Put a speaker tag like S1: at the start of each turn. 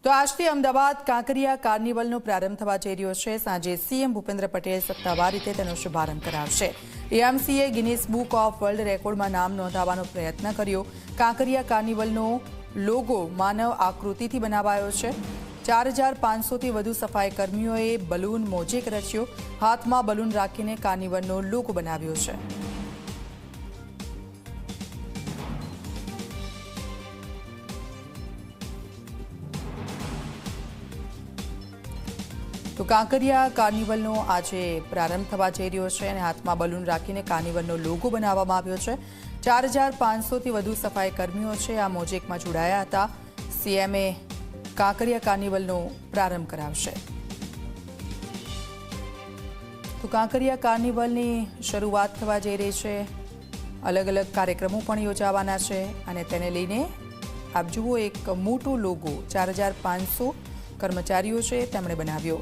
S1: તો આજથી અમદાવાદ કાંકરિયા કાર્નિવલનો પ્રારંભ થવા જઈ રહ્યો છે। સાંજે સીએમ ભૂપેન્દ્ર પટેલ સત્તાવાર રીતે તેનો શુભારંભ કરાવશે। એએમસીએ ગિનીસ બુક ઓફ વર્લ્ડ રેકોર્ડમાં નામ નોંધાવવાનો પ્રયત્ન કર્યો। કાંકરિયા કાર્નિવલનો લોગો માનવ આકૃતિથી બનાવાયો છે। 4500થી વધુ સફાઈ કર્મીઓએ બલૂન મોઝેક રચ્યો। હાથમાં બલૂન રાખીને કાર્નિવલનો લોગો બનાવ્યો છે। તો કાંકરિયા કાર્નિવલનો આજે પ્રારંભ થવા જઈ રહ્યો છે અને હાથમાં બલૂન રાખીને કાર્નિવલનો લોગો બનાવવામાં આવ્યો છે। 4500થી વધુ સફાઈ કર્મીઓ છે આ મોઝેકમાં જોડાયા હતા। સીએમએ કાંકરિયા કાર્નિવલનો પ્રારંભ કરાવશે। તો કાંકરિયા કાર્નિવલની શરૂઆત થવા જઈ રહી છે। અલગ અલગ કાર્યક્રમો પણ યોજાવાના છે અને તેને લઈને આપ જુઓ એક મોટો લોગો 4500 કર્મચારીઓ છે તેમણે બનાવ્યો।